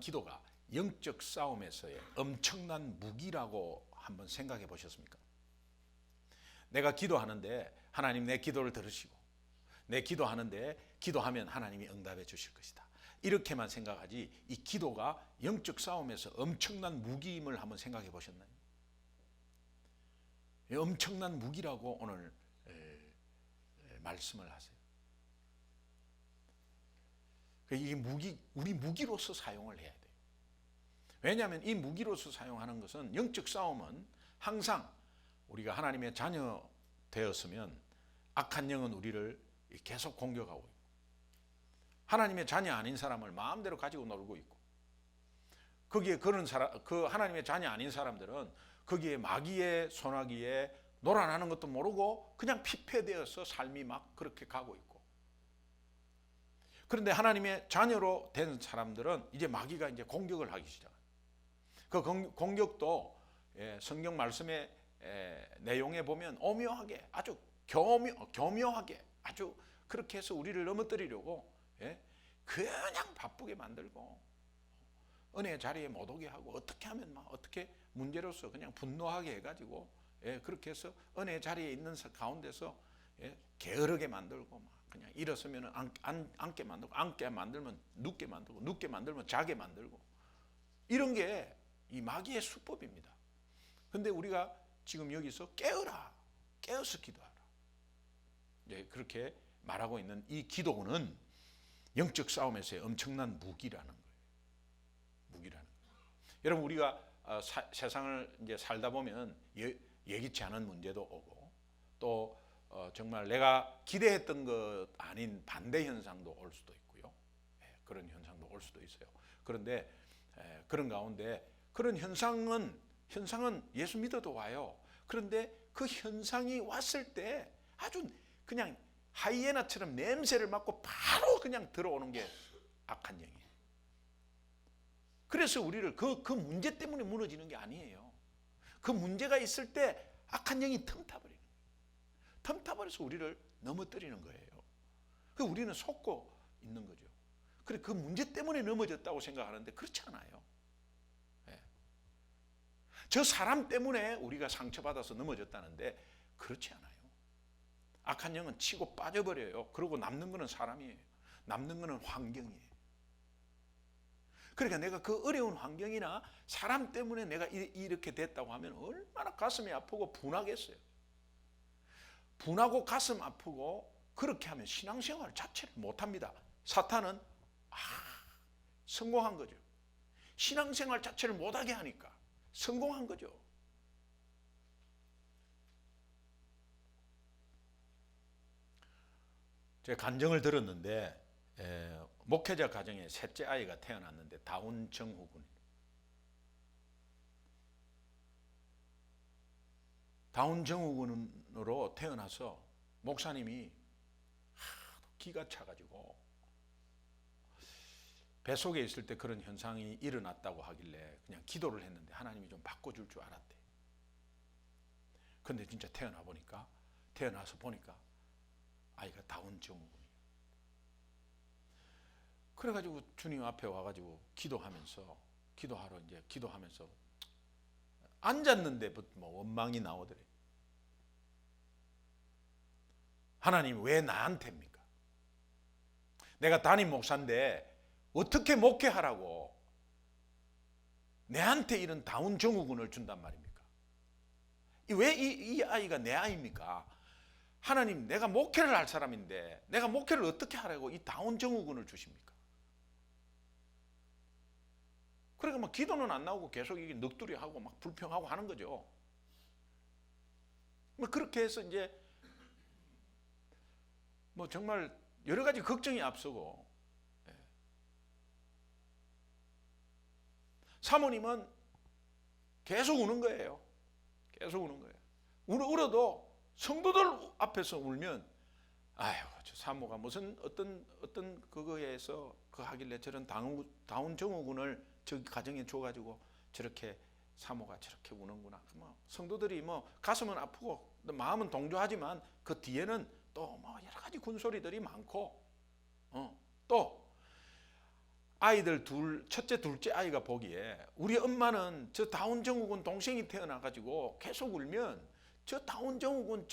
기도가 영적 싸움에서의 엄청난 무기라고 한번 생각해 보셨습니까? 내가 기도하는데 하나님 내 기도를 들으시고 내 기도하는데 기도하면 하나님이 응답해 주실 것이다. 이렇게만 생각하지 이 기도가 영적 싸움에서 엄청난 무기임을 한번 생각해 보셨나요? 엄청난 무기라고 오늘 말씀을 하세요. 이 우리 무기로서 사용을 해야 돼요. 왜냐하면 이 무기로서 사용하는 것은 영적 싸움은 항상 우리가 하나님의 자녀 되었으면 악한 영은 우리를 계속 공격하고 있고 하나님의 자녀 아닌 사람을 마음대로 가지고 놀고 있고 거기에 그 하나님의 자녀 아닌 사람들은 거기에 마귀의 소나기에 놀아나는 것도 모르고 그냥 피폐되어서 삶이 막 그렇게 가고 있고 그런데 하나님의 자녀로 된 사람들은 이제 마귀가 이제 공격을 하기 시작합니다. 그 공격도 성경 말씀의 내용에 보면 오묘하게 아주 교묘하게 아주 그렇게 해서 우리를 넘어뜨리려고 그냥 바쁘게 만들고 은혜의 자리에 못 오게 하고 어떻게 하면 막 어떻게 문제로서 그냥 분노하게 해가지고 그렇게 해서 은혜의 자리에 있는 가운데서 게으르게 만들고 막 그냥 일어서면 앉게 만들면 눕게 만들면 자게 만들고 이런 게 이 마귀의 수법입니다. 근데 우리가 지금 여기서 깨어서 기도하라. 그렇게 말하고 있는 이 기도는 영적 싸움에서의 엄청난 무기라는 거예요. 여러분 우리가 세상을 이제 살다 보면 예기치 않은 문제도 오고 또 정말 내가 기대했던 것 아닌 반대 현상도 올 수도 있고요. 그런 현상도 올 수도 있어요. 그런데 그런 가운데 그런 현상은 예수 믿어도 와요. 그런데 그 현상이 왔을 때 아주 그냥 하이에나처럼 냄새를 맡고 바로 그냥 들어오는 게 악한 영이에요. 그래서 우리를 그 문제 때문에 무너지는 게 아니에요. 그 문제가 있을 때 악한 영이 틈타버리는 거예요. 틈타버려서 우리를 넘어뜨리는 거예요. 그 우리는 속고 있는 거죠. 그래 그 문제 때문에 넘어졌다고 생각하는데 그렇지 않아요. 저 사람 때문에 우리가 상처받아서 넘어졌다는데 그렇지 않아요. 악한 영은 치고 빠져버려요. 그리고 남는 거는 사람이에요. 남는 거는 환경이에요. 그러니까 내가 그 어려운 환경이나 사람 때문에 내가 이렇게 됐다고 하면 얼마나 가슴이 아프고 분하겠어요. 분하고 가슴 아프고 그렇게 하면 신앙생활 자체를 못합니다. 사탄은 성공한 거죠. 신앙생활 자체를 못하게 하니까 성공한 거죠. 제가 간증을 들었는데 목회자 가정에 셋째 아이가 태어났는데 다운 증후군. 다운 증후군으로 태어나서 목사님이 하도 기가 차가지고 뱃속에 있을 때 그런 현상이 일어났다고 하길래 그냥 기도를 했는데 하나님이 좀 바꿔줄 줄 알았대. 근데 진짜 태어나서 보니까 아이가 다운 증후군이에요. 그래가지고 주님 앞에 와가지고 기도하면서 앉았는데 뭐 원망이 나오더래. 하나님 왜 나한테입니까? 내가 담임 목사인데 어떻게 목회하라고 내한테 이런 다운 증후군을 준단 말입니까? 왜 이 아이가 내 아이입니까? 하나님 내가 목회를 할 사람인데 내가 목회를 어떻게 하라고 이 다운 증후군을 주십니까? 그러니까 막 기도는 안 나오고 계속 이게 넋두리하고 막 불평하고 하는 거죠. 뭐 그렇게 해서 이제 뭐 정말 여러 가지 걱정이 앞서고 사모님은 계속 우는 거예요. 울어도 성도들 앞에서 울면 아유 저 사모가 무슨 어떤 그거에서 그 하길래 저런 다운 증후군을 저 가정에 줘가지고 저렇게 사모가 저렇게 우는구나. 뭐 성도들이 뭐 가슴은 아프고 마음은 동조하지만 그 뒤에는 또 뭐 여러 가지 군소리들이 많고 또 아이들 첫째 둘째 아이가 보기에 우리 엄마는 저 다운증후군 동생이 태어나가지고 계속 울면 저 다운증후군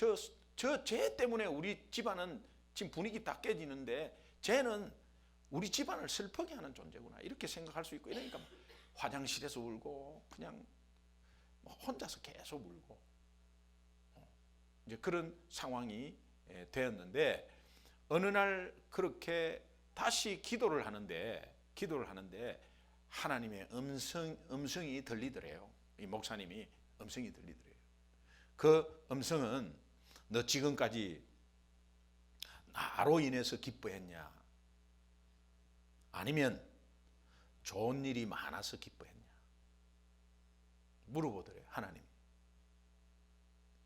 쟤 때문에 우리 집안은 지금 분위기 다 깨지는데 쟤는 우리 집안을 슬프게 하는 존재구나 이렇게 생각할 수 있고, 이러니까 화장실에서 울고 그냥 혼자서 계속 울고 이제 그런 상황이 되었는데, 어느 날 그렇게 다시 기도를 하는데 하나님의 음성이 들리더래요. 이 목사님이 음성이 들리더래요. 그 음성은 너 지금까지 나로 인해서 기뻐했냐, 아니면 좋은 일이 많아서 기뻐했냐 물어보더래요. 하나님.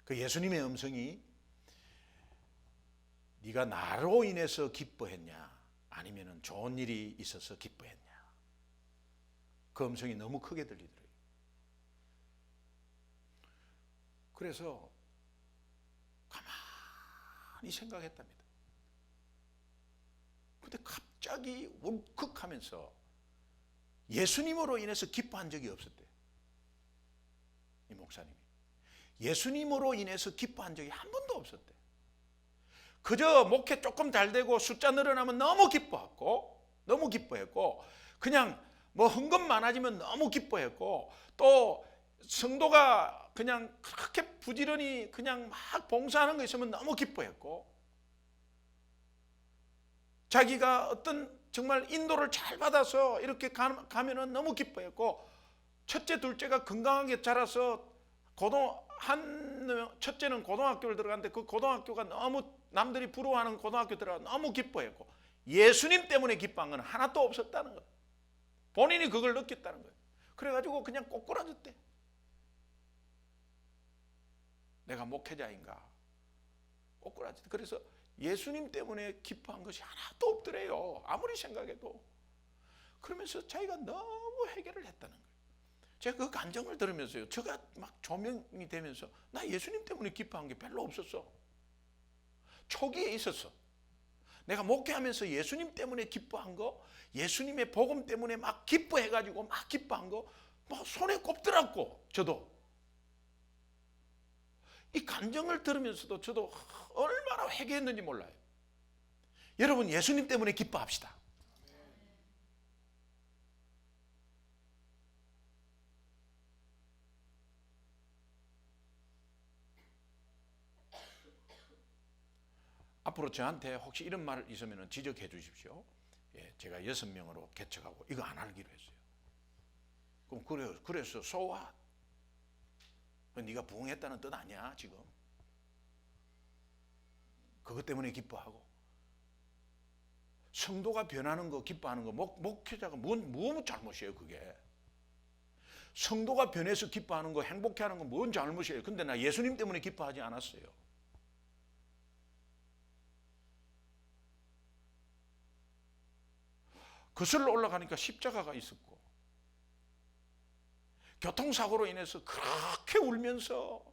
그 예수님의 음성이 네가 나로 인해서 기뻐했냐, 아니면 좋은 일이 있어서 기뻐했냐. 그 음성이 너무 크게 들리더래요. 그래서 가만히 생각했답니다. 근데 갑자기 울컥하면서 예수님으로 인해서 기뻐한 적이 없었대요. 이 목사님이 예수님으로 인해서 기뻐한 적이 한 번도 없었대요. 그저 목회 조금 잘 되고 숫자 늘어나면 너무 기뻐했고 그냥 뭐 헌금 많아지면 너무 기뻐했고, 또 성도가 그냥 그렇게 부지런히 그냥 막 봉사하는 거 있으면 너무 기뻐했고, 자기가 어떤 정말 인도를 잘 받아서 이렇게 가면은 너무 기뻐했고, 첫째 둘째가 건강하게 자라서 첫째는 고등학교를 들어갔는데 그 고등학교가 너무 남들이 부러워하는 고등학교 들어가 너무 기뻐했고, 예수님 때문에 기뻐한 건 하나도 없었다는 거예요. 본인이 그걸 느꼈다는 거예요. 그래가지고 그냥 꼬꾸라졌대. 내가 목회자인가? 꼬꾸라졌대. 그래서 예수님 때문에 기뻐한 것이 하나도 없더래요. 아무리 생각해도. 그러면서 자기가 너무 해결을 했다는 거예요. 제가 그 감정을 들으면서요, 제가 막 조명이 되면서 나 예수님 때문에 기뻐한 게 별로 없었어. 초기에 있었어. 내가 목회하면서 예수님 때문에 기뻐한 거, 예수님의 복음 때문에 막 기뻐해가지고 막 기뻐한 거, 막 손에 꼽더라고. 저도 이 감정을 들으면서도 저도 얼마나 회개했는지 몰라요. 여러분, 예수님 때문에 기뻐합시다. 앞으로 저한테 혹시 이런 말 있으면 지적해 주십시오. 예, 제가 6명으로 개척하고 이거 안 하기로 했어요. 그럼 그래서 so what? 네가 부흥했다는 뜻 아니야 지금? 그것 때문에 기뻐하고, 성도가 변하는 거 기뻐하는 거, 목회자가 뭔 잘못이에요 그게? 성도가 변해서 기뻐하는 거, 행복해하는 건 뭔 잘못이에요? 근데 나 예수님 때문에 기뻐하지 않았어요. 거슬러 올라가니까 십자가가 있었고, 교통사고로 인해서 그렇게 울면서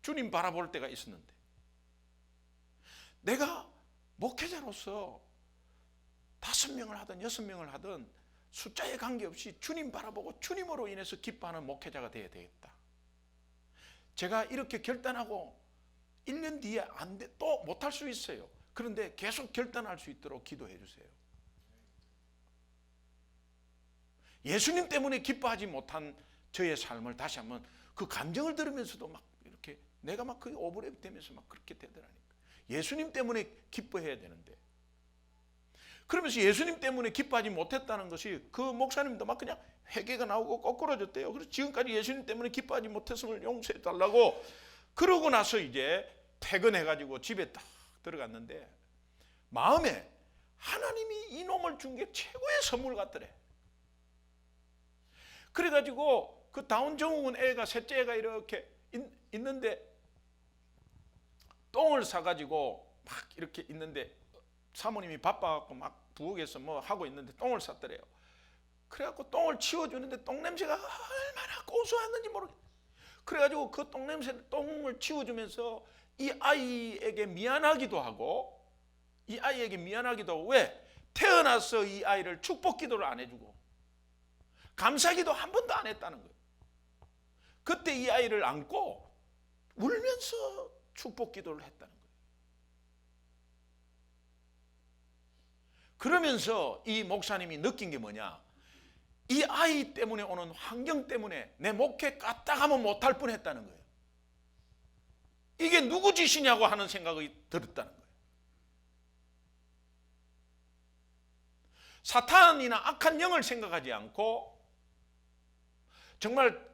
주님 바라볼 때가 있었는데, 내가 목회자로서 5명을 하든 6명을 하든 숫자에 관계없이 주님 바라보고 주님으로 인해서 기뻐하는 목회자가 되어야 되겠다. 제가 이렇게 결단하고 1년 뒤에 또 못할 수 있어요. 그런데 계속 결단할 수 있도록 기도해 주세요. 예수님 때문에 기뻐하지 못한 저의 삶을 다시 한번 그 감정을 들으면서도 막 이렇게 내가 막 그게 오버랩 되면서 막 그렇게 되더라니까. 예수님 때문에 기뻐해야 되는데, 그러면서 예수님 때문에 기뻐하지 못했다는 것이 그 목사님도 막 그냥 회개가 나오고 거꾸러졌대요. 그래서 지금까지 예수님 때문에 기뻐하지 못했음을 용서해 달라고. 그러고 나서 이제 퇴근해가지고 집에 딱 들어갔는데 마음에 하나님이 이놈을 준 게 최고의 선물 같더래. 그래가지고 그 다운증후군 애가, 셋째 애가 이렇게 있는데 똥을 싸가지고 막 이렇게 있는데 사모님이 바빠갖고 막 부엌에서 뭐 하고 있는데 똥을 쌌더래요. 그래갖고 똥을 치워주는데 똥 냄새가 얼마나 고소했는지 모르겠어요. 그래가지고 그 똥을 치워주면서 이 아이에게 미안하기도 하고 왜? 태어나서 이 아이를 축복 기도를 안 해주고 감사 기도 한 번도 안 했다는 거예요. 그때 이 아이를 안고 울면서 축복 기도를 했다는 거예요. 그러면서 이 목사님이 느낀 게 뭐냐? 이 아이 때문에 오는 환경 때문에 내 목회 까딱하면 못할 뻔했다는 거예요. 이게 누구 짓이냐고 하는 생각이 들었다는 거예요. 사탄이나 악한 영을 생각하지 않고 정말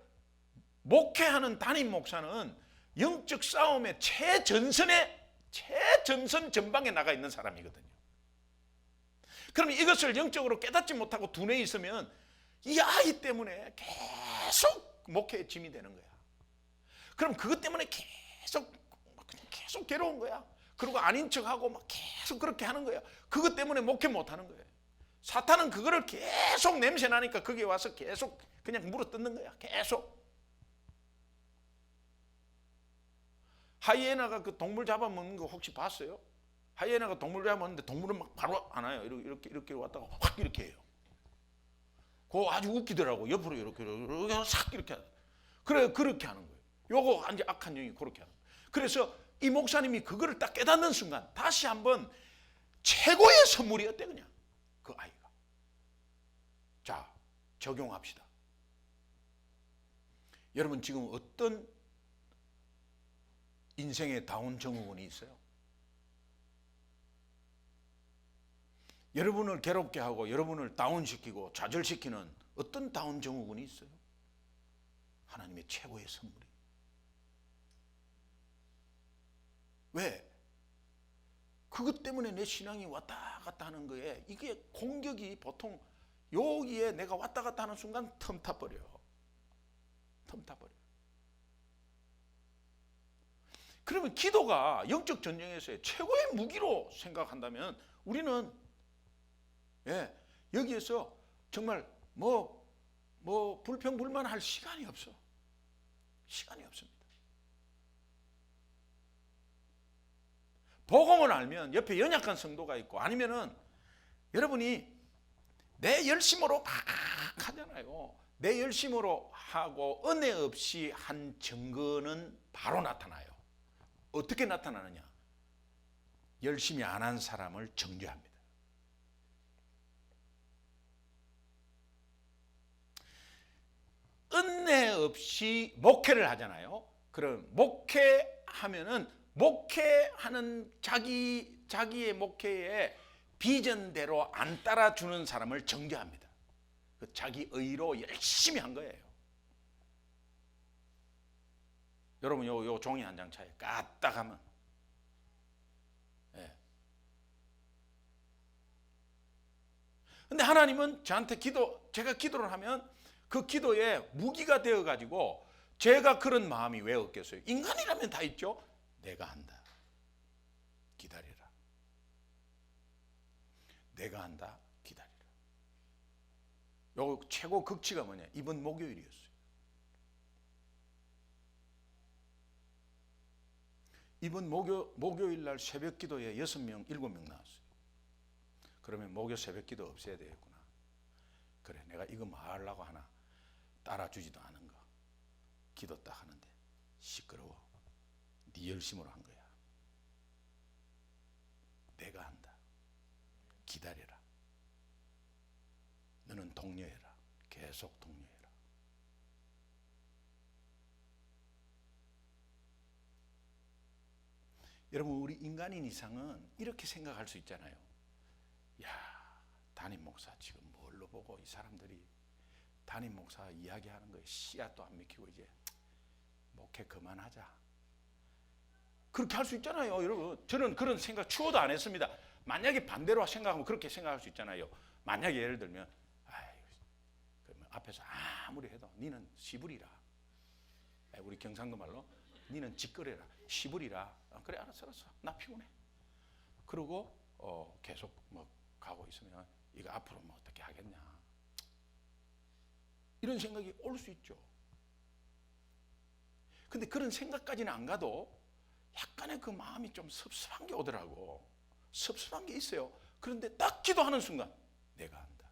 목회하는 담임 목사는 영적 싸움의 최전선 전방에 나가 있는 사람이거든요. 그럼 이것을 영적으로 깨닫지 못하고 두뇌에 있으면 이 아이 때문에 계속 목회에 짐이 되는 거야. 그럼 그것 때문에 계속 괴로운 거야. 그리고 아닌 척하고 막 계속 그렇게 하는 거야. 그것 때문에 목회 못하는 거예요. 사탄은 그거를 계속 냄새 나니까 거기에 와서 계속 그냥 물어뜯는 거야. 계속. 하이에나가 그 동물 잡아먹는 거 혹시 봤어요? 하이에나가 동물 잡아먹는데 동물은 막 바로 안 와요. 이렇게 왔다가 확 이렇게 해요. 그거 아주 웃기더라고. 옆으로 이렇게 싹 이렇게 하는. 그래 그렇게 하는 거예요. 요거 이제 악한 영이 그렇게 하는 거예요. 그래서 이 목사님이 그거를 딱 깨닫는 순간 다시 한번 최고의 선물이었대 그냥 그 아이가. 자, 적용합시다. 여러분 지금 어떤 인생의 다운 증후군이 있어요? 여러분을 괴롭게 하고 여러분을 다운시키고 좌절시키는 어떤 다운 증후군이 있어요? 하나님의 최고의 선물이. 왜? 그것 때문에 내 신앙이 왔다 갔다 하는 거에 이게 공격이 보통 여기에 내가 왔다 갔다 하는 순간 텀 타버려. 텀 타버려. 그러면 기도가 영적 전쟁에서의 최고의 무기로 생각한다면 우리는 여기에서 정말 불평불만할 시간이 없어. 시간이 없습니다. 복음을 알면 옆에 연약한 성도가 있고 아니면은 여러분이 내 열심으로 막 하잖아요. 내 열심으로 하고 은혜 없이 한 증거는 바로 나타나요. 어떻게 나타나느냐? 열심히 안 한 사람을 정죄합니다. 은혜 없이 목회를 하잖아요. 그럼 목회하면은 목회하는 자기의 목회에 비전대로 안 따라주는 사람을 정죄합니다. 자기 의로 열심히 한 거예요. 여러분 요 종이 한 장 차에 까딱하면 근데 하나님은 저한테 제가 기도를 하면 그 기도에 무기가 되어 가지고 제가 그런 마음이 왜 없겠어요? 인간이라면 다 있죠. 내가 한다. 기다리라. 내가 한다. 기다리라. 요 최고 극치가 뭐냐? 이번 목요일이었어요. 이번 목요일 날 새벽 기도에 6명, 7명 나왔어요. 그러면 목요 새벽 기도 없애야 되겠구나. 그래, 내가 이거 뭐 하려고 하나 따라주지도 않은 거. 기도 딱 하는데 시끄러워. 네 열심으로 한 거야. 내가 한다. 기다려라. 너는 독려해라. 계속 독려해라. 여러분 우리 인간인 이상은 이렇게 생각할 수 있잖아요. 야, 담임 목사 지금 뭘로 보고 이 사람들이 담임 목사 이야기하는 거에 씨앗도 안 먹히고 이제 목회 그만하자. 그렇게 할 수 있잖아요, 여러분. 저는 그런 생각 추호도 안 했습니다. 만약에 반대로 생각하면 그렇게 생각할 수 있잖아요. 만약에 예를 들면, 그러면 앞에서 아무리 해도 니는 시부리라. 우리 경상도 말로 니는 짓거려라. 시부리라. 그래 알았어. 나 피곤해. 그리고 계속 뭐 가고 있으면 이거 앞으로 뭐 어떻게 하겠냐. 이런 생각이 올 수 있죠. 근데 그런 생각까지는 안 가도 약간의 그 마음이 좀 섭섭한 게 오더라고. 섭섭한 게 있어요. 그런데 딱 기도하는 순간 내가 한다.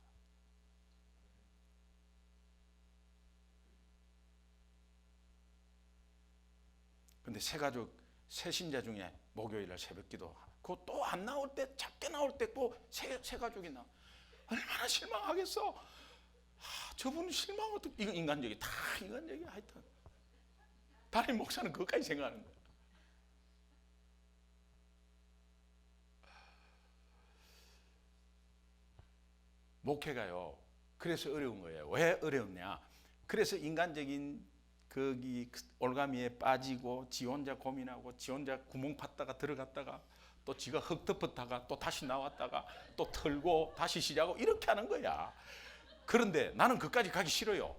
근데 세 신자 중에 목요일날 새벽 기도, 그거 또 안 나올 때, 작게 나올 때 또 세 가족이 나. 얼마나 실망하겠어. 저분은 실망을 어떻게, 이거 인간적이, 다 인간적이야. 하여튼 담임 목사는 그것까지 생각하는 거야. 목회가요, 그래서 어려운 거예요. 왜 어려웠냐? 그래서 인간적인 거기 올가미에 빠지고 지 혼자 고민하고 지 혼자 구멍 팠다가 들어갔다가 또 지가 흙 덮었다가 또 다시 나왔다가 또 털고 다시 시작하고 이렇게 하는 거야. 그런데 나는 그까지 가기 싫어요.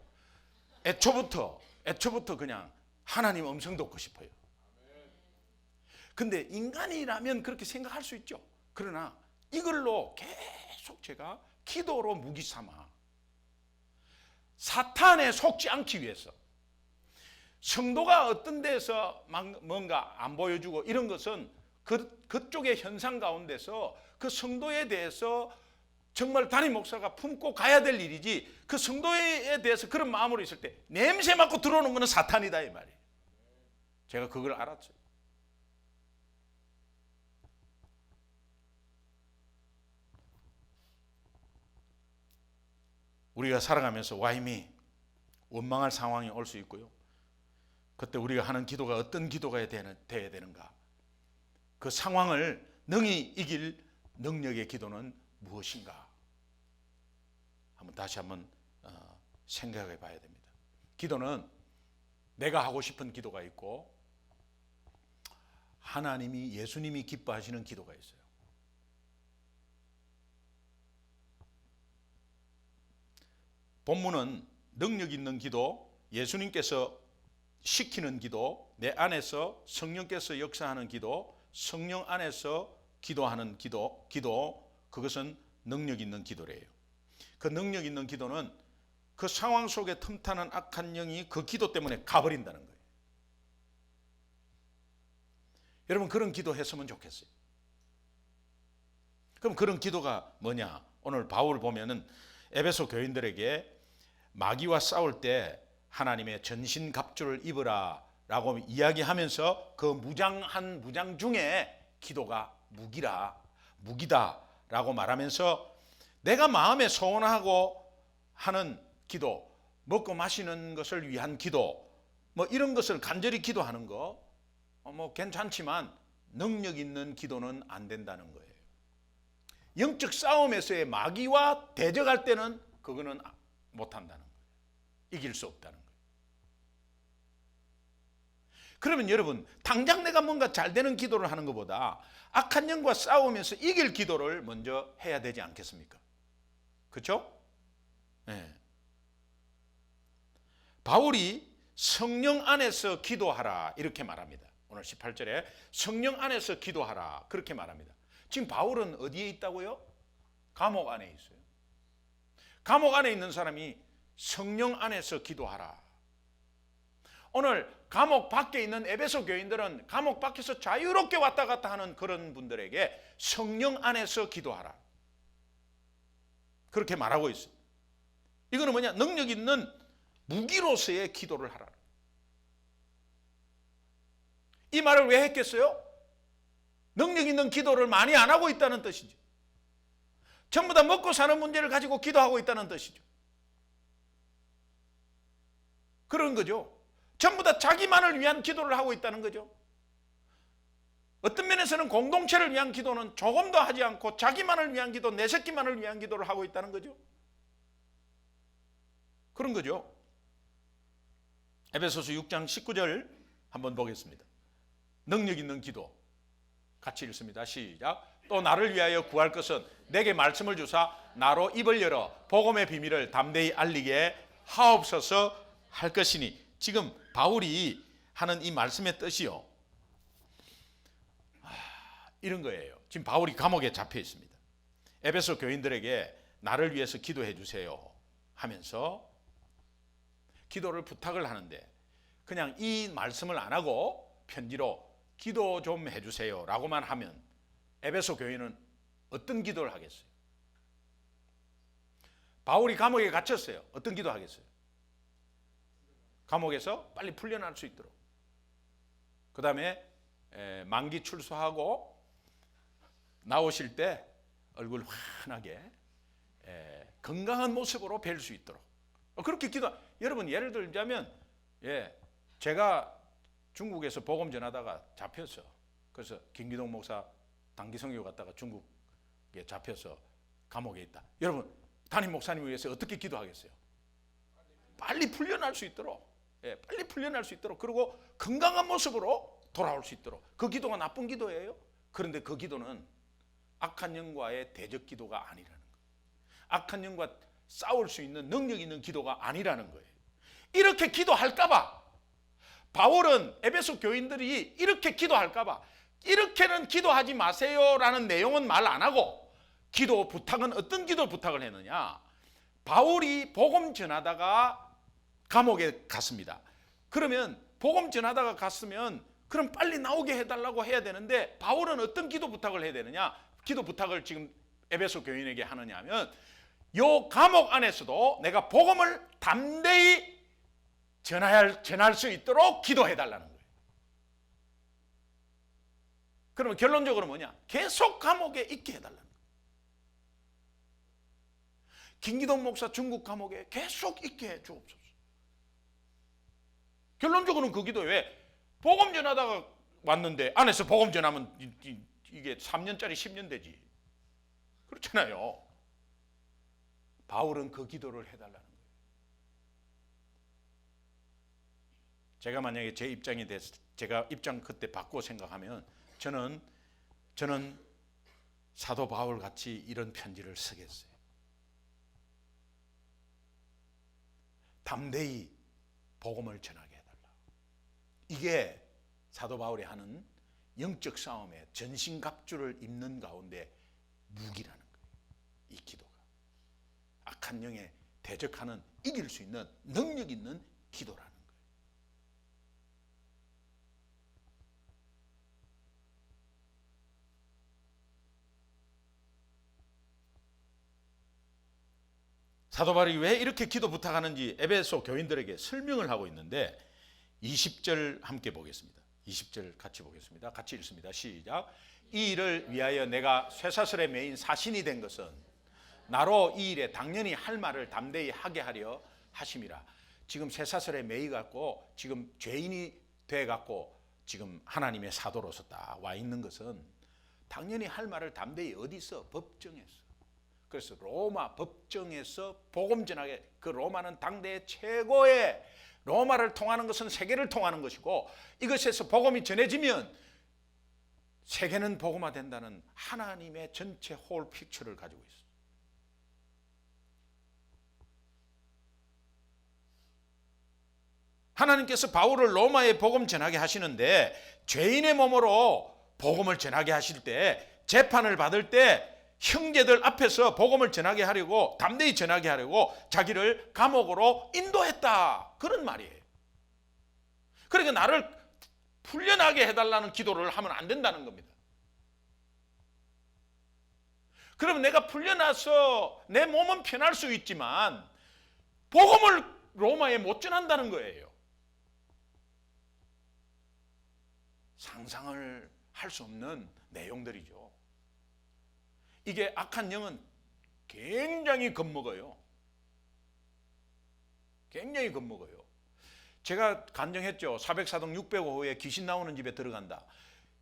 애초부터 그냥 하나님 음성 듣고 싶어요. 근데 인간이라면 그렇게 생각할 수 있죠. 그러나 이걸로 계속 제가 기도로 무기 삼아 사탄에 속지 않기 위해서, 성도가 어떤 데서 뭔가 안 보여주고 이런 것은 그쪽의 현상 가운데서 그 성도에 대해서 정말 담임 목사가 품고 가야 될 일이지, 그 성도에 대해서 그런 마음으로 있을 때 냄새 맡고 들어오는 것은 사탄이다 이 말이에요. 제가 그걸 알았어요. 우리가 살아가면서 와임이 원망할 상황이 올 수 있고요. 그때 우리가 하는 기도가 어떤 기도가 돼야 되는가, 그 상황을 능히 이길 능력의 기도는 무엇인가, 다시 한번 생각해 봐야 됩니다. 기도는 내가 하고 싶은 기도가 있고 하나님이, 예수님이 기뻐하시는 기도가 있어요. 본문은 능력 있는 기도, 예수님께서 시키는 기도, 내 안에서 성령께서 역사하는 기도, 성령 안에서 기도하는 기도, 그것은 능력 있는 기도래요. 그 능력 있는 기도는 그 상황 속에 틈타는 악한 영이 그 기도 때문에 가버린다는 거예요. 여러분, 그런 기도 했으면 좋겠어요. 그럼 그런 기도가 뭐냐? 오늘 바울 보면은 에베소 교인들에게 마귀와 싸울 때 하나님의 전신갑주를 입으라 라고 이야기하면서 그 무장한 무장 중에 기도가 무기다 라고 말하면서, 내가 마음에 소원하고 하는 기도, 먹고 마시는 것을 위한 기도, 뭐 이런 것을 간절히 기도하는 거 뭐 괜찮지만 능력 있는 기도는 안 된다는 거예요. 영적 싸움에서의 마귀와 대적할 때는 그거는 못한다는 거예요. 이길 수 없다는 거예요. 그러면 여러분, 당장 내가 뭔가 잘 되는 기도를 하는 것보다 악한 영과 싸우면서 이길 기도를 먼저 해야 되지 않겠습니까? 그렇죠? 네. 바울이 성령 안에서 기도하라 이렇게 말합니다. 오늘 18절에 성령 안에서 기도하라 그렇게 말합니다. 지금 바울은 어디에 있다고요? 감옥 안에 있어요. 감옥 안에 있는 사람이 성령 안에서 기도하라. 오늘 감옥 밖에 있는 에베소 교인들은 감옥 밖에서 자유롭게 왔다 갔다 하는 그런 분들에게 성령 안에서 기도하라 그렇게 말하고 있어요. 이거는 뭐냐? 능력 있는 무기로서의 기도를 하라. 이 말을 왜 했겠어요? 능력 있는 기도를 많이 안 하고 있다는 뜻이죠. 전부 다 먹고 사는 문제를 가지고 기도하고 있다는 뜻이죠. 그런 거죠. 전부 다 자기만을 위한 기도를 하고 있다는 거죠. 어떤 면에서는 공동체를 위한 기도는 조금도 하지 않고 자기만을 위한 기도, 내 새끼만을 위한 기도를 하고 있다는 거죠. 그런 거죠. 에베소서 6장 19절 한번 보겠습니다. 능력 있는 기도 같이 읽습니다. 시작. 또 나를 위하여 구할 것은 내게 말씀을 주사 나로 입을 열어 복음의 비밀을 담대히 알리게 하옵소서 할 것이니. 지금 바울이 하는 이 말씀의 뜻이요, 이런 거예요. 지금 바울이 감옥에 잡혀 있습니다. 에베소 교인들에게 나를 위해서 기도해 주세요 하면서 기도를 부탁을 하는데, 그냥 이 말씀을 안 하고 편지로 기도 좀 해주세요 라고만 하면 에베소 교인은 어떤 기도를 하겠어요? 바울이 감옥에 갇혔어요. 어떤 기도 하겠어요? 감옥에서 빨리 풀려날 수 있도록. 그 다음에 만기 출소하고 나오실 때 얼굴 환하게 건강한 모습으로 뵐 수 있도록 그렇게 기도. 여러분 예를 들자면 제가 중국에서 복음 전하다가 잡혔어. 그래서 김기동 목사 단기 선교 갔다가 중국에 잡혀서 감옥에 있다. 여러분 담임 목사님을 위해서 어떻게 기도하겠어요? 빨리 풀려날 수 있도록, 빨리 풀려날 수 있도록, 그리고 건강한 모습으로 돌아올 수 있도록. 그 기도가 나쁜 기도예요? 그런데 그 기도는 악한 영과의 대적 기도가 아니라는 거예요. 악한 영과 싸울 수 있는 능력 있는 기도가 아니라는 거예요. 이렇게 기도할까봐 바울은 에베소 교인들이 이렇게 기도할까봐 이렇게는 기도하지 마세요라는 내용은 말 안 하고 기도 부탁은 어떤 기도 부탁을 했느냐. 바울이 복음 전하다가 감옥에 갔습니다. 그러면 복음 전하다가 갔으면 그럼 빨리 나오게 해달라고 해야 되는데 바울은 어떤 기도 부탁을 해야 되느냐. 기도 부탁을 지금 에베소 교인에게 하느냐 하면 요 감옥 안에서도 내가 복음을 담대히 전할 수 있도록 기도해달라는 거예요. 그러면 결론적으로 뭐냐? 계속 감옥에 있게 해달라는 거예요. 김기동 목사 중국 감옥에 계속 있게 해 주옵소서. 결론적으로는 그 기도에 왜? 복음 전하다가 왔는데 안에서 복음 전하면 이게 3년짜리 10년 되지. 그렇잖아요. 바울은 그 기도를 해달라는 거예요. 제가 만약에 제 입장이 돼서 제가 입장 그때 바꾸어 생각하면 저는 사도 바울 같이 이런 편지를 쓰겠어요. 담대히 복음을 전하게 해달라. 이게 사도 바울이 하는 영적 싸움에 전신갑주를 입는 가운데 무기라는 거예요. 이 기도가 악한 영에 대적하는 이길 수 있는 능력 있는 기도라는 거예요. 사도 바울이 왜 이렇게 기도 부탁하는지 에베소 교인들에게 설명을 하고 있는데 20절 함께 보겠습니다. 20절 같이 보겠습니다. 같이 읽습니다. 시작. 이 일을 위하여 내가 쇠사슬에 매인 사신이 된 것은 나로 이 일에 당연히 할 말을 담대히 하게 하려 하심이라. 지금 쇠사슬에 매이 갖고 지금 죄인이 돼 갖고 지금 하나님의 사도로서 딱 와 있는 것은 당연히 할 말을 담대히 어디서? 법정에서. 그래서 로마 법정에서 복음 전하게. 그 로마는 당대 최고의, 로마를 통하는 것은 세계를 통하는 것이고 이것에서 복음이 전해지면 세계는 복음화된다는 하나님의 전체 홀 픽처를 가지고 있어요. 하나님께서 바울을 로마에 복음 전하게 하시는데 죄인의 몸으로 복음을 전하게 하실 때 재판을 받을 때 형제들 앞에서 복음을 전하게 하려고 담대히 전하게 하려고 자기를 감옥으로 인도했다. 그런 말이에요. 그러니까 나를 풀려나게 해달라는 기도를 하면 안 된다는 겁니다. 그러면 내가 풀려나서 내 몸은 편할 수 있지만 복음을 로마에 못 전한다는 거예요. 상상을 할 수 없는 내용들이죠. 이게 악한 영은 굉장히 겁먹어요. 굉장히 겁먹어요. 제가 간증했죠. 404동 605호에 귀신 나오는 집에 들어간다.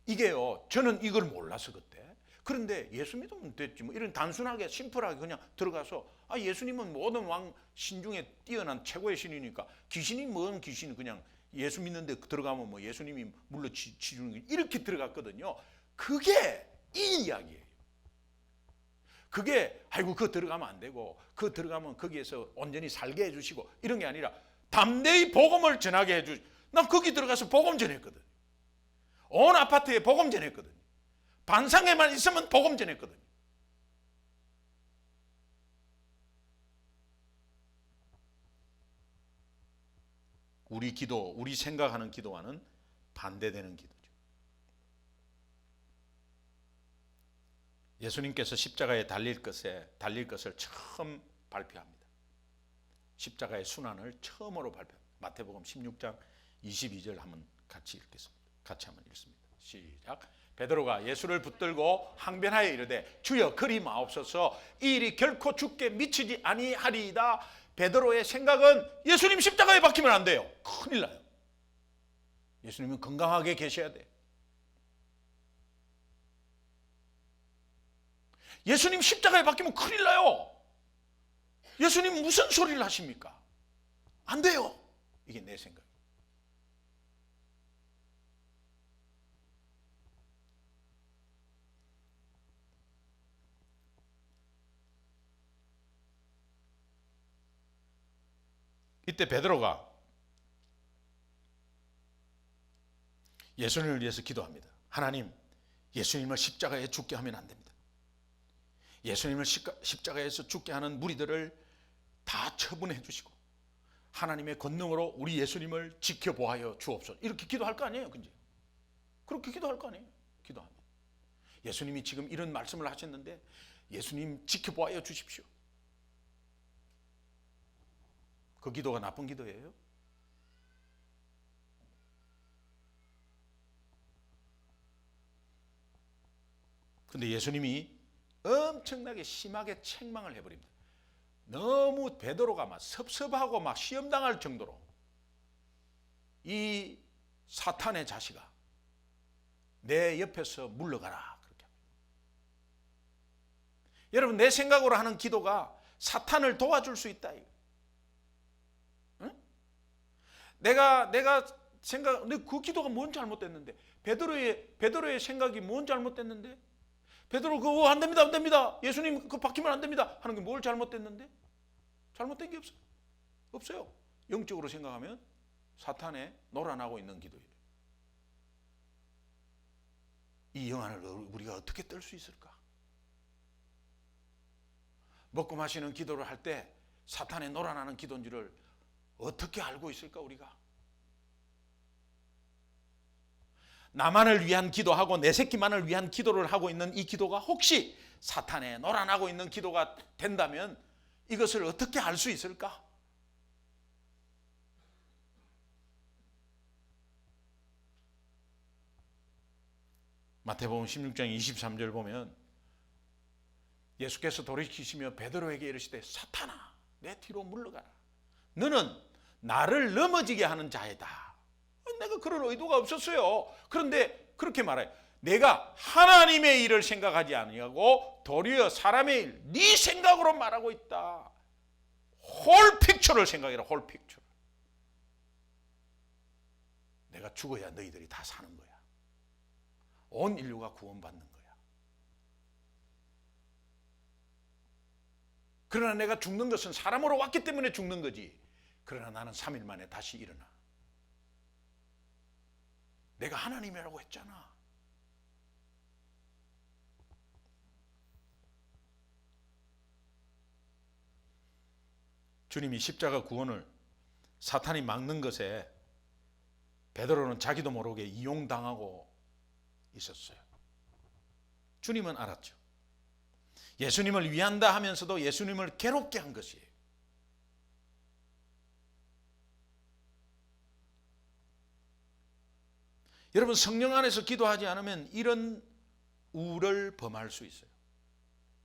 이게요, 저는 이걸 몰라서 그때. 그런데 예수 믿으면 됐지 뭐 이런 단순하게 심플하게 그냥 들어가서 예수님은 모든 왕 신 중에 뛰어난 최고의 신이니까 귀신이 뭔 귀신이 그냥 예수 믿는데 들어가면 뭐 예수님이 물러치주는 이렇게 들어갔거든요. 그게 이 이야기예요. 그게 아이고 그거 들어가면 안 되고 그거 들어가면 거기에서 온전히 살게 해주시고 이런 게 아니라 담대히 복음을 전하게 해주. 난 거기 들어가서 복음 전했거든. 온 아파트에 복음 전했거든. 반상회만 있으면 복음 전했거든. 우리 기도, 우리 생각하는 기도와는 반대되는 기도죠. 예수님께서 십자가에 달릴 것을 처음 발표합니다. 십자가의 순환을 처음으로 발표합니다. 마태복음 16장 22절 한번 같이 읽겠습니다. 같이 한번 읽습니다. 시작. 베드로가 예수를 붙들고 항변하여 이르되 주여 그리 마옵소서, 이 일이 결코 죽게 미치지 아니하리이다. 베드로의 생각은 예수님 십자가에 박히면 안 돼요. 큰일 나요. 예수님은 건강하게 계셔야 돼요. 예수님 십자가에 박히면 큰일 나요. 예수님 무슨 소리를 하십니까? 안 돼요. 이게 내 생각. 이때 베드로가 예수님을 위해서 기도합니다. 하나님, 예수님을 십자가에 죽게 하면 안 됩니다. 예수님을 십자가에서 죽게 하는 무리들을 다 처분해 주시고 하나님의 권능으로 우리 예수님을 지켜보아여 주옵소서. 이렇게 기도할 거 아니에요. 근데 그렇게 기도할 거 아니에요. 기도합니다. 예수님이 지금 이런 말씀을 하셨는데 예수님 지켜보아여 주십시오. 그 기도가 나쁜 기도예요? 근데 예수님이 엄청나게 심하게 책망을 해버립니다. 너무 베드로가 막 섭섭하고 막 시험당할 정도로 이 사탄의 자식아, 내 옆에서 물러가라. 그렇게 합니다. 여러분, 내 생각으로 하는 기도가 사탄을 도와줄 수 있다. 응? 내가 생각, 그 기도가 뭔 잘못됐는데? 베드로의 생각이 뭔 잘못됐는데? 베드로 그거 안 됩니다, 안 됩니다. 예수님 그거 박히면 안 됩니다. 하는 게 뭘 잘못됐는데? 잘못된 게 없어요. 없어요. 영적으로 생각하면 사탄에 놀아나고 있는 기도예요. 이 영안을 우리가 어떻게 뗄 수 있을까? 먹고 마시는 기도를 할 때 사탄에 놀아나는 기도인 줄을 어떻게 알고 있을까 우리가? 나만을 위한 기도하고 내 새끼만을 위한 기도를 하고 있는 이 기도가 혹시 사탄에 놀아나고 있는 기도가 된다면 이것을 어떻게 알 수 있을까? 마태복음 16장 23절 보면 예수께서 돌이키시며 베드로에게 이르시되 사탄아, 내 뒤로 물러가라. 너는 나를 넘어지게 하는 자이다. 내가 그런 의도가 없었어요. 그런데 그렇게 말해요. 내가 하나님의 일을 생각하지 아니하고 도리어 사람의 일, 네 생각으로 말하고 있다. 홀 픽처를 생각해라. 홀 픽처. 내가 죽어야 너희들이 다 사는 거야. 온 인류가 구원받는 거야. 그러나 내가 죽는 것은 사람으로 왔기 때문에 죽는 거지. 그러나 나는 3일 만에 다시 일어나. 내가 하나님이라고 했잖아. 주님이 십자가 구원을 사탄이 막는 것에 베드로는 자기도 모르게 이용당하고 있었어요. 주님은 알았죠. 예수님을 위한다 하면서도 예수님을 괴롭게 한 것이에요. 여러분, 성령 안에서 기도하지 않으면 이런 우를 범할 수 있어요.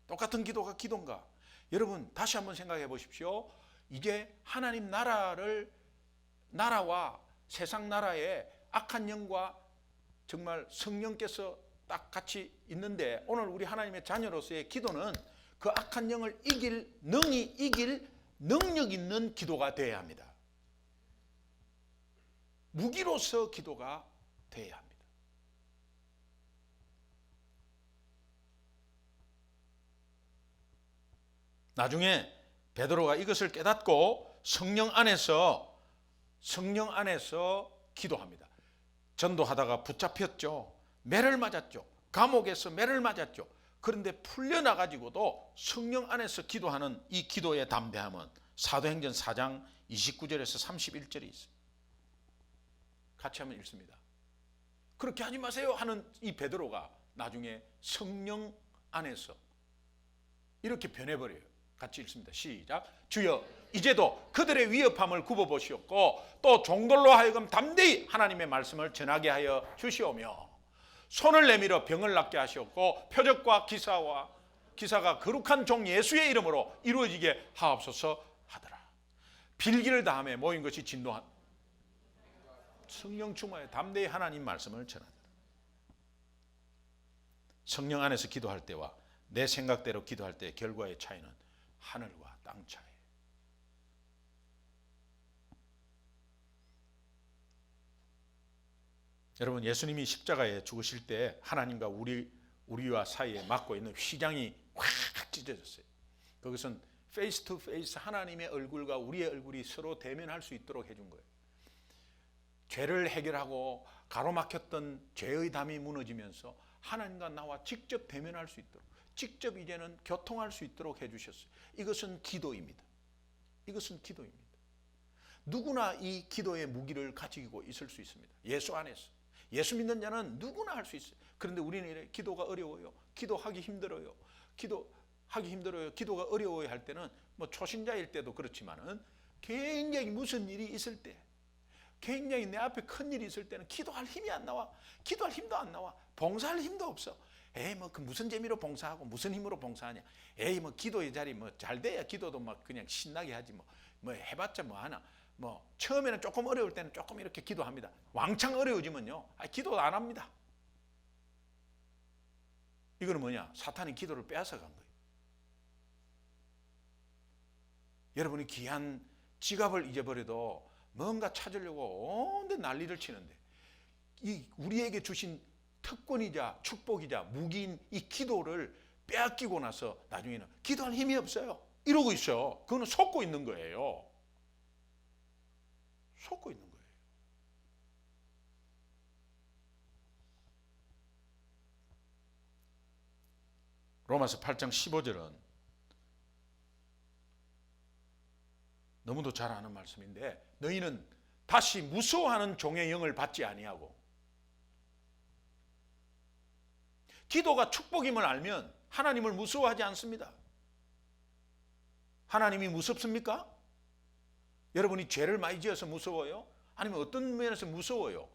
똑같은 기도가 기도인가? 여러분, 다시 한번 생각해 보십시오. 이게 하나님 나라와 세상 나라의 악한 영과 정말 성령께서 딱 같이 있는데, 오늘 우리 하나님의 자녀로서의 기도는 그 악한 영을 능히 이길 능력 있는 기도가 되어야 합니다. 무기로서 기도가 되어야 합니다. 나중에 베드로가 이것을 깨닫고 성령 안에서 기도합니다. 전도하다가 붙잡혔죠. 매를 맞았죠. 감옥에서 매를 맞았죠. 그런데 풀려나가지고도 성령 안에서 기도하는 이 기도의 담대함은 사도행전 4장 29절에서 31절에 있어요. 같이 한번 읽습니다. 그렇게 하지 마세요 하는 이 베드로가 나중에 성령 안에서 이렇게 변해버려요. 같이 읽습니다. 시작. 주여 이제도 그들의 위협함을 굽어보시옵고 또 종들로 하여금 담대히 하나님의 말씀을 전하게 하여 주시오며 손을 내밀어 병을 낫게 하시옵고 표적과 기사가 거룩한 종 예수의 이름으로 이루어지게 하옵소서 하더라. 빌기를 다함에 모인 것이 진노한 성령 충만에 담대히 하나님 말씀을 전하더라. 성령 안에서 기도할 때와 내 생각대로 기도할 때의 결과의 차이는 하늘과 땅 차이. 여러분, 예수님이 십자가에 죽으실 때 하나님과 우리와 사이에 막고 있는 휘장이 확 찢어졌어요. 그것은 페이스 투 페이스 하나님의 얼굴과 우리의 얼굴이 서로 대면할 수 있도록 해준 거예요. 죄를 해결하고 가로막혔던 죄의 담이 무너지면서 하나님과 나와 직접 대면할 수 있도록, 직접 이제는 교통할 수 있도록 해주셨어요. 이것은 기도입니다. 이것은 기도입니다. 누구나 이 기도의 무기를 가지고 있을 수 있습니다. 예수 안에서. 예수 믿는 자는 누구나 할 수 있어요. 그런데 우리는 이래 기도가 어려워요. 기도하기 힘들어요. 기도가 어려워요 할 때는 뭐 초신자일 때도 그렇지만은 굉장히 무슨 일이 있을 때, 굉장히 내 앞에 큰 일이 있을 때는 기도할 힘이 안 나와. 기도할 힘도 안 나와. 봉사할 힘도 없어. 에이 뭐 그 무슨 재미로 봉사하고 무슨 힘으로 봉사하냐. 에이 뭐 기도의 자리 뭐 잘 돼야 기도도 막 그냥 신나게 하지 뭐 해봤자 뭐 하나. 뭐 처음에는 조금 어려울 때는 조금 이렇게 기도합니다. 왕창 어려워지면요, 기도 안 합니다. 이거는 뭐냐? 사탄이 기도를 빼앗아 간 거예요. 여러분이 귀한 지갑을 잊어버려도 뭔가 찾으려고 온데 난리를 치는데 이 우리에게 주신 특권이자 축복이자 무기인 이 기도를 빼앗기고 나서 나중에는 기도할 힘이 없어요. 이러고 있어요. 그거는 속고 있는 거예요. 속고 있는 거예요. 로마서 8장 15절은 너무도 잘 아는 말씀인데, 너희는 다시 무서워하는 종의 영을 받지 아니하고, 기도가 축복임을 알면 하나님을 무서워하지 않습니다. 하나님이 무섭습니까? 여러분이 죄를 많이 지어서 무서워요? 아니면 어떤 면에서 무서워요?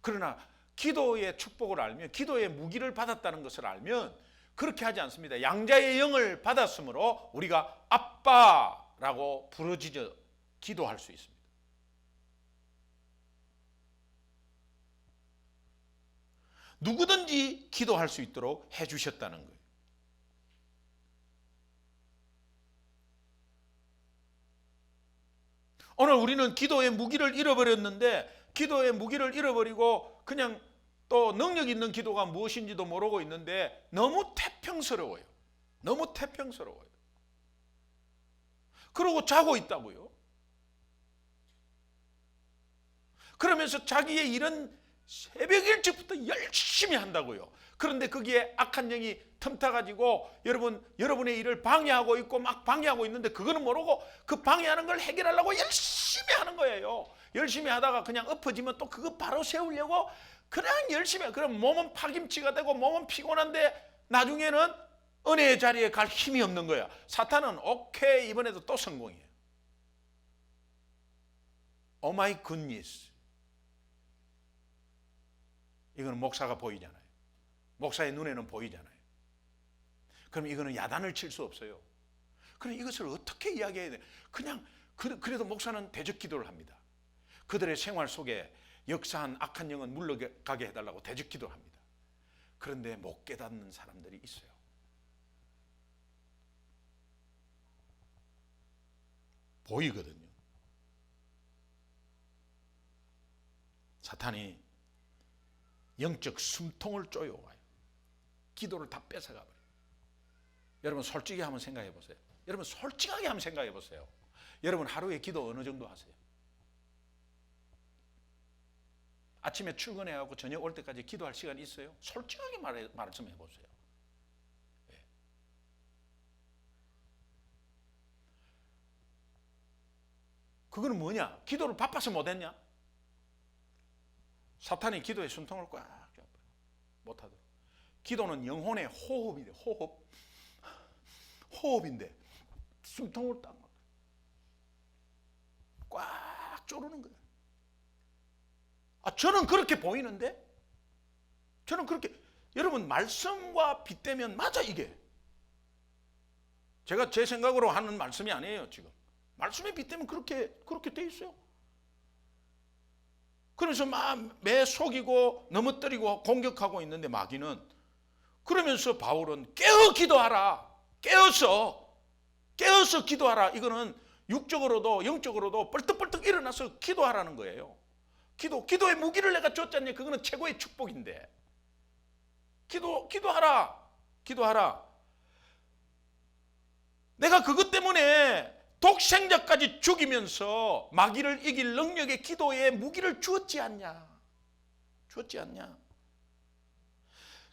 그러나 기도의 축복을 알면, 기도의 무기를 받았다는 것을 알면 그렇게 하지 않습니다. 양자의 영을 받았으므로 우리가 아빠라고 부르짖어 기도할 수 있습니다. 누구든지 기도할 수 있도록 해주셨다는 거예요. 오늘 우리는 기도의 무기를 잃어버렸는데, 기도의 무기를 잃어버리고 그냥 또 능력 있는 기도가 무엇인지도 모르고 있는데 너무 태평스러워요. 너무 태평스러워요. 그러고 자고 있다고요. 그러면서 자기의 일은 새벽 일찍부터 열심히 한다고요. 그런데 거기에 악한 영이 틈타가지고 여러분의 일을 방해하고 있고 막 방해하고 있는데 그거는 모르고 그 방해하는 걸 해결하려고 열심히 하는 거예요. 열심히 하다가 그냥 엎어지면 또 그거 바로 세우려고 그냥 열심히 해요. 그럼 몸은 파김치가 되고 몸은 피곤한데 나중에는 은혜의 자리에 갈 힘이 없는 거야. 사탄은 오케이 이번에도 또 성공이에요. 오 마이 굿니스. 이거는 목사가 보이잖아요. 목사의 눈에는 보이잖아요. 그럼 이거는 야단을 칠 수 없어요. 그럼 이것을 어떻게 이야기해야 돼? 그냥 그래도 목사는 대적 기도를 합니다. 그들의 생활 속에 역사한 악한 영은 물러가게 해달라고 대적 기도를 합니다. 그런데 못 깨닫는 사람들이 있어요. 보이거든요. 사탄이 영적 숨통을 쪼여와요. 기도를 다 뺏어가 버려요. 여러분 솔직히 한번 생각해 보세요. 여러분 솔직하게 한번 생각해 보세요. 여러분 하루에 기도 어느 정도 하세요? 아침에 출근해갖고 저녁 올 때까지 기도할 시간이 있어요? 솔직하게 말 좀 해보세요. 네. 그거는 뭐냐? 기도를 바빠서 못했냐? 사탄이 기도의 숨통을 꽉 잡아요. 못하도록. 기도는 영혼의 호흡인데, 호흡인데 숨통을 꽉 조르는 거예요. 저는 그렇게 보이는데, 저는 그렇게, 여러분 말씀과 빗대면 맞아. 이게 제가 제 생각으로 하는 말씀이 아니에요. 지금 말씀에 빗대면 그렇게 돼 있어요. 그래서 막 매 속이고 넘어뜨리고 공격하고 있는데, 마귀는. 그러면서 바울은 깨어 기도하라. 깨어서 기도하라. 이거는 육적으로도 영적으로도 뻘떡뻘떡 일어나서 기도하라는 거예요. 기도의 무기를 내가 줬잖니. 그거는 최고의 축복인데. 기도하라. 내가 그것 때문에 독생자까지 죽이면서 마귀를 이길 능력의 기도에 무기를 주었지 않냐.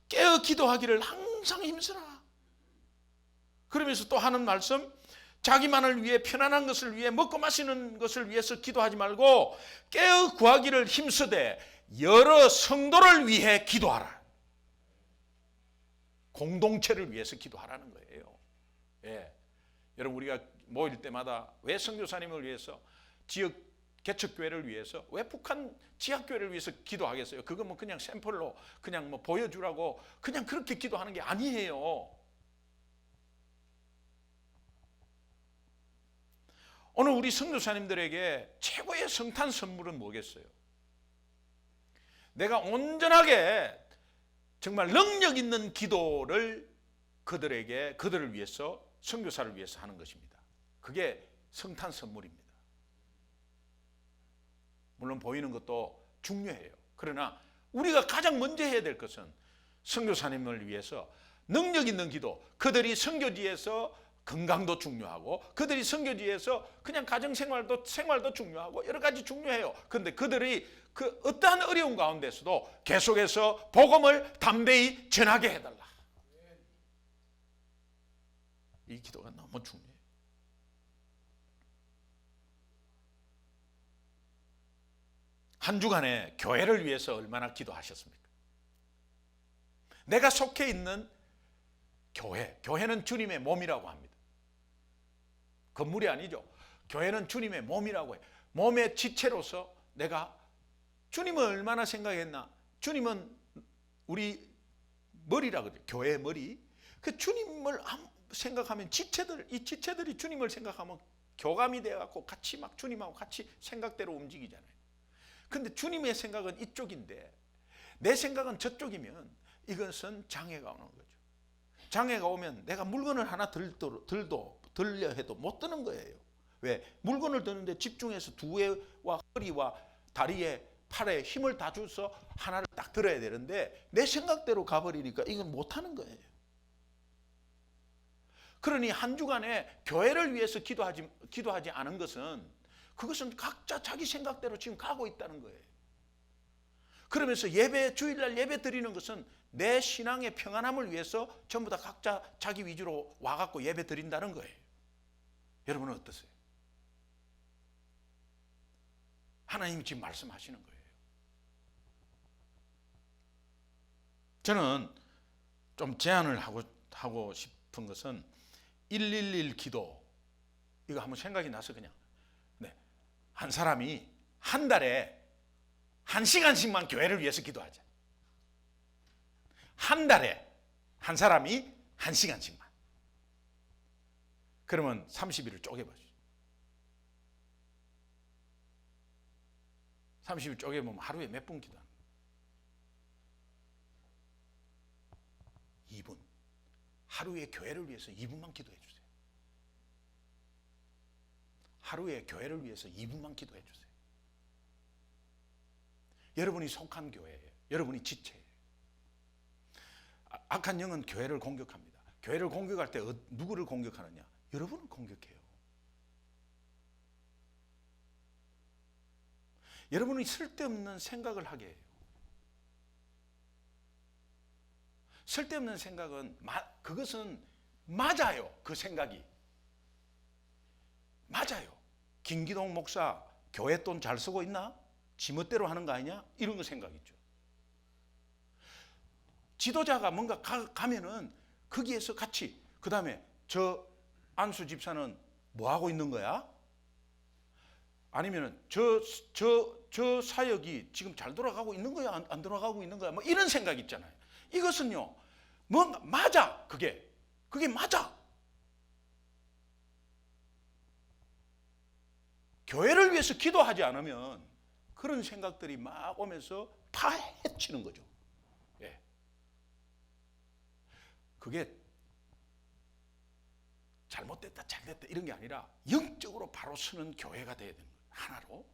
깨어 기도하기를 항상 힘쓰라. 그러면서 또 하는 말씀, 자기만을 위해, 편안한 것을 위해, 먹고 마시는 것을 위해서 기도하지 말고 깨어 구하기를 힘쓰되 여러 성도를 위해 기도하라. 공동체를 위해서 기도하라는 거예요. 예. 여러분, 우리가 모일 때마다 왜 선교사님을 위해서, 지역 개척교회를 위해서, 왜 북한 지하교회를 위해서 기도하겠어요? 그거 뭐 그냥 샘플로 그냥 뭐 보여주라고 그냥 그렇게 기도하는 게 아니에요. 오늘 우리 선교사님들에게 최고의 성탄 선물은 뭐겠어요? 내가 온전하게 정말 능력 있는 기도를 그들을 위해서, 선교사를 위해서 하는 것입니다. 그게 성탄 선물입니다. 물론 보이는 것도 중요해요. 그러나 우리가 가장 먼저 해야 될 것은 선교사님을 위해서 능력 있는 기도, 그들이 선교지에서 건강도 중요하고, 그들이 선교지에서 그냥 가정생활도 중요하고, 여러 가지 중요해요. 그런데 그들이 그 어떠한 어려운 가운데서도 계속해서 복음을 담대히 전하게 해달라. 이 기도가 너무 중요해요. 한 주간에 교회를 위해서 얼마나 기도하셨습니까? 내가 속해 있는 교회는 주님의 몸이라고 합니다. 건물이 아니죠. 교회는 주님의 몸이라고 해요. 몸의 지체로서 내가 주님을 얼마나 생각했나. 주님은 우리 머리라 그래요. 교회의 머리. 그 주님을 생각하면 이 지체들이 주님을 생각하면 교감이 되어갖고 같이 막 주님하고 같이 생각대로 움직이잖아요. 근데 주님의 생각은 이쪽인데 내 생각은 저쪽이면 이것은 장애가 오는 거죠. 장애가 오면 내가 물건을 하나 들려 해도 못 드는 거예요. 왜? 물건을 드는데 집중해서 두뇌와 허리와 다리에 팔에 힘을 다 줘서 하나를 딱 들어야 되는데 내 생각대로 가버리니까 이건 못하는 거예요. 그러니 한 주간에 교회를 위해서 기도하지 않은 것은, 그것은 각자 자기 생각대로 지금 가고 있다는 거예요. 그러면서 주일날 예배 드리는 것은 내 신앙의 평안함을 위해서 전부 다 각자 자기 위주로 와갖고 예배 드린다는 거예요. 여러분은 어떠세요? 하나님이 지금 말씀하시는 거예요. 저는 좀 제안을 하고 싶은 것은 111 기도, 이거 한번 생각이 나서 그냥, 한 사람이 한 달에 1시간씩만 교회를 위해서 기도하자. 한 달에 한 사람이 1시간씩만. 그러면 30일을 쪼개보죠. 30일 쪼개보면 하루에 몇 분 기도하는 거예요? 2분. 하루에 교회를 위해서 2분만 기도해 주세요. 하루에 교회를 위해서 2분만 기도해 주세요. 여러분이 속한 교회예요. 여러분이 지체예요. 악한 영은 교회를 공격합니다. 교회를 공격할 때 누구를 공격하느냐? 여러분을 공격해요. 여러분이 쓸데없는 생각을 하게 해요. 쓸데없는 생각은 그것은 맞아요. 그 생각이 맞아요. 김기동 목사 교회 돈 잘 쓰고 있나? 지멋대로 하는 거 아니냐? 이런 거 생각이죠. 지도자가 뭔가 가면은 거기에서 같이, 그 다음에 저 안수 집사는 뭐 하고 있는 거야? 아니면은 저 사역이 지금 잘 돌아가고 있는 거야? 안 돌아가고 있는 거야? 뭐 이런 생각 있잖아요. 이것은요, 뭔가 맞아. 그게 맞아. 교회를 위해서 기도하지 않으면 그런 생각들이 막 오면서 파헤치는 거죠. 예. 그게 잘못됐다, 잘됐다 이런 게 아니라 영적으로 바로 서는 교회가 돼야 되는 거예요. 하나로.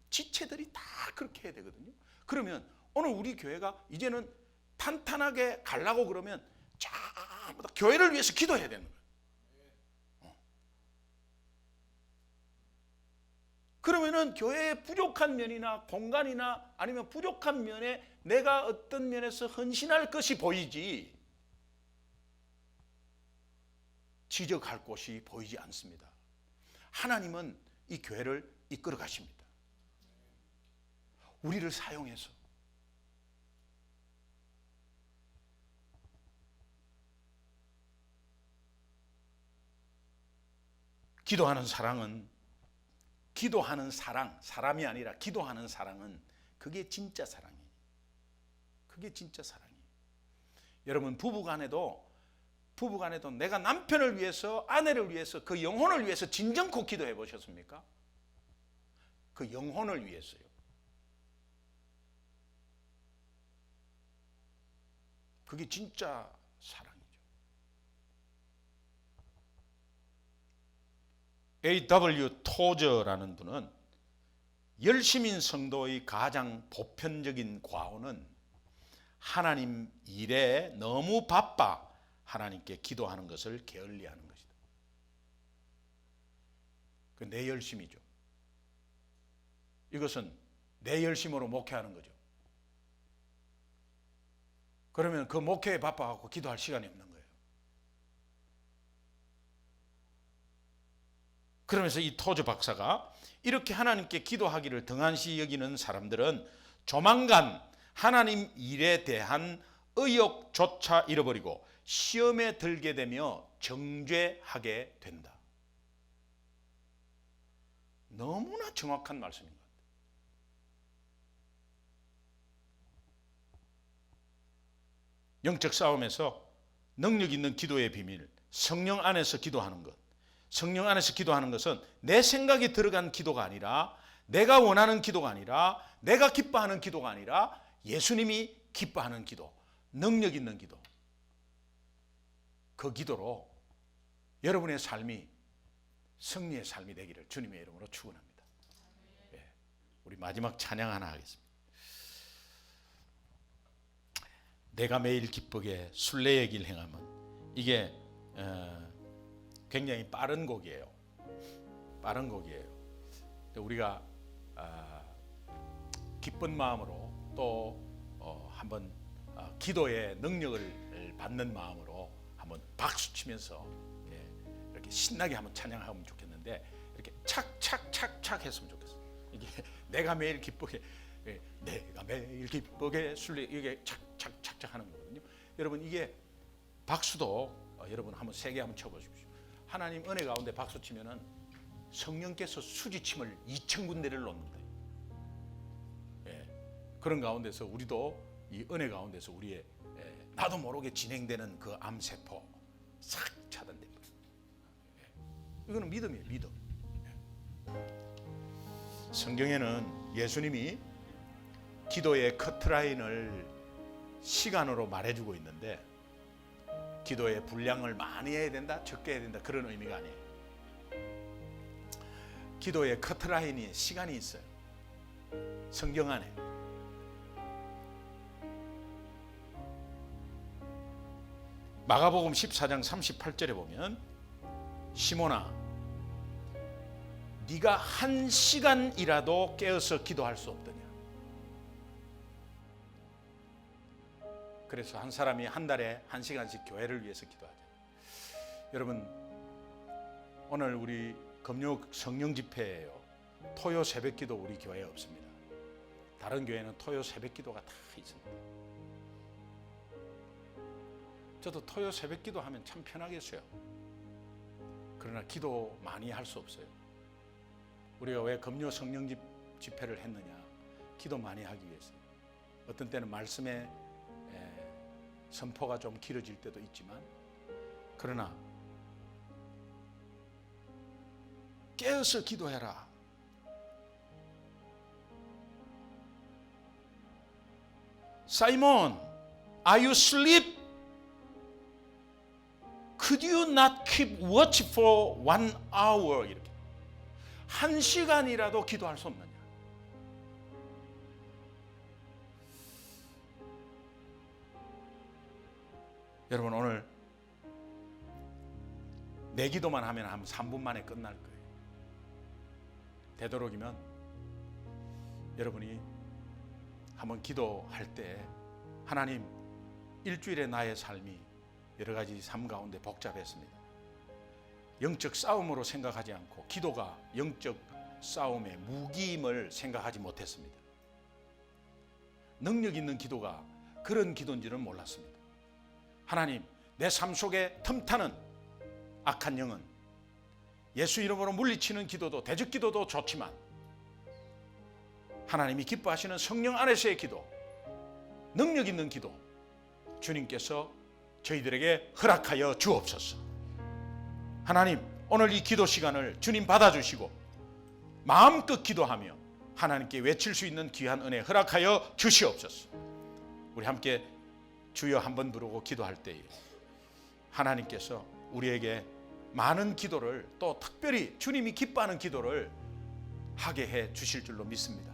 지체들이 다 그렇게 해야 되거든요. 그러면 오늘 우리 교회가 이제는 탄탄하게 가려고 그러면 전부 다 교회를 위해서 기도해야 되는 거예요. 그러면은 교회의 부족한 면이나 공간이나 아니면 부족한 면에 내가 어떤 면에서 헌신할 것이 보이지, 지적할 곳이 보이지 않습니다. 하나님은 이 교회를 이끌어 가십니다. 우리를 사용해서. 기도하는 사랑은, 기도하는 사랑, 사람이 아니라 기도하는 사랑은 그게 진짜 사랑이에요. 그게 진짜 사랑이에요. 여러분, 부부간에도 내가 남편을 위해서, 아내를 위해서, 그 영혼을 위해서 진정코 기도해 보셨습니까? 그 영혼을 위해서요. 그게 진짜 사랑이죠. A.W. 토저라는 분은 열심인 성도의 가장 보편적인 과오는 하나님 일에 너무 바빠 하나님께 기도하는 것을 게을리하는 것이다. 그 내 열심이죠. 이것은 내 열심으로 목회하는 거죠. 그러면 그 목회에 바빠갖고 기도할 시간이 없는 거예요. 그러면서 이 토저 박사가 이렇게 하나님께 기도하기를 등한시 여기는 사람들은 조만간 하나님 일에 대한 의욕조차 잃어버리고 시험에 들게 되며 정죄하게 된다. 너무나 정확한 말씀인 것 같아요. 영적 싸움에서 능력 있는 기도의 비밀, 성령 안에서 기도하는 것. 성령 안에서 기도하는 것은 내 생각이 들어간 기도가 아니라, 내가 원하는 기도가 아니라, 내가 기뻐하는 기도가 아니라 예수님이 기뻐하는 기도, 능력 있는 기도. 그 기도로 여러분의 삶이 승리의 삶이 되기를 주님의 이름으로 축원합니다. 예, 우리 마지막 찬양 하나 하겠습니다. 내가 매일 기쁘게 순례의 길 행하면, 이게 굉장히 빠른 곡이에요. 빠른 곡이에요. 우리가 기쁜 마음으로 또 한번 기도의 능력을 받는 마음으로 한번 박수 치면서 이렇게 신나게 한번 찬양하면 좋겠는데, 이렇게 착착착착 했으면 좋겠어요. 이게 내가 매일 기쁘게, 내가 매일 기쁘게 순례, 이게 착착착착 하는 거거든요. 여러분, 이게 박수도 여러분 한번 세게 한번 쳐보십시오. 하나님 은혜 가운데 박수 치면은 성령께서 수지침을 2,000군데를 놓는다. 그런 가운데서 우리도 이 은혜 가운데서 우리의 나도 모르게 진행되는 그 암세포 싹 차단됩니다. 이거는 믿음이에요, 믿음. 성경에는 예수님이 기도의 커트라인을 시간으로 말해주고 있는데, 기도의 분량을 많이 해야 된다, 적게 해야 된다, 그런 의미가 아니에요. 기도의 커트라인이 시간이 있어요. 성경 안에. 마가복음 14장 38절에 보면, 시몬아, 네가 1시간이라도 깨어서 기도할 수 없더냐. 그래서 한 사람이 한 달에 1시간씩 교회를 위해서 기도하죠. 여러분, 오늘 우리 금요 성령 집회예요. 토요 새벽 기도 우리 교회에 없습니다. 다른 교회는 토요 새벽 기도가 다 있습니다. 저도 토요 새벽 기도하면 참 편하겠어요. 그러나 기도 많이 할 수 없어요. 우리가 왜 금요 성령 집회를 했느냐? 기도 많이 하기 위해서. 어떤 때는 말씀의 선포가 좀 길어질 때도 있지만, 그러나 깨어서 기도해라. 사이몬, are you asleep? Could you not keep watch for 1 hour? 이렇게 1시간이라도 기도할 수 없느냐? 여러분, 오늘 내 기도만 하면 한 3분 만에 끝날 거예요. 되도록이면 여러분이 한번 기도할 때, 하나님, 일주일에 나의 삶이 여러 가지 삶 가운데 복잡했습니다. 영적 싸움으로 생각하지 않고 기도가 영적 싸움의 무기임을 생각하지 못했습니다. 능력 있는 기도가 그런 기도인지는 몰랐습니다. 하나님, 내 삶 속에 틈타는 악한 영은 예수 이름으로 물리치는 기도도, 대적 기도도 좋지만, 하나님이 기뻐하시는 성령 안에서의 기도, 능력 있는 기도, 주님께서 저희들에게 허락하여 주옵소서. 하나님, 오늘 이 기도 시간을 주님 받아주시고 마음껏 기도하며 하나님께 외칠 수 있는 귀한 은혜 허락하여 주시옵소서. 우리 함께 주여 한번 부르고 기도할 때에 하나님께서 우리에게 많은 기도를, 또 특별히 주님이 기뻐하는 기도를 하게 해 주실 줄로 믿습니다.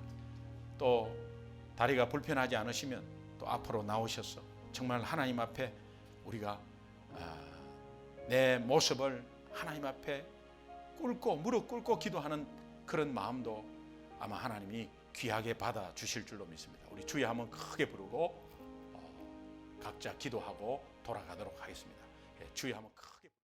또 다리가 불편하지 않으시면 또 앞으로 나오셔서 정말 하나님 앞에 우리가 내 모습을 하나님 앞에 꿇고 무릎 꿇고 기도하는 그런 마음도 아마 하나님이 귀하게 받아 주실 줄로 믿습니다. 우리 주여 한번 크게 부르고 각자 기도하고 돌아가도록 하겠습니다. 주여 한번 크게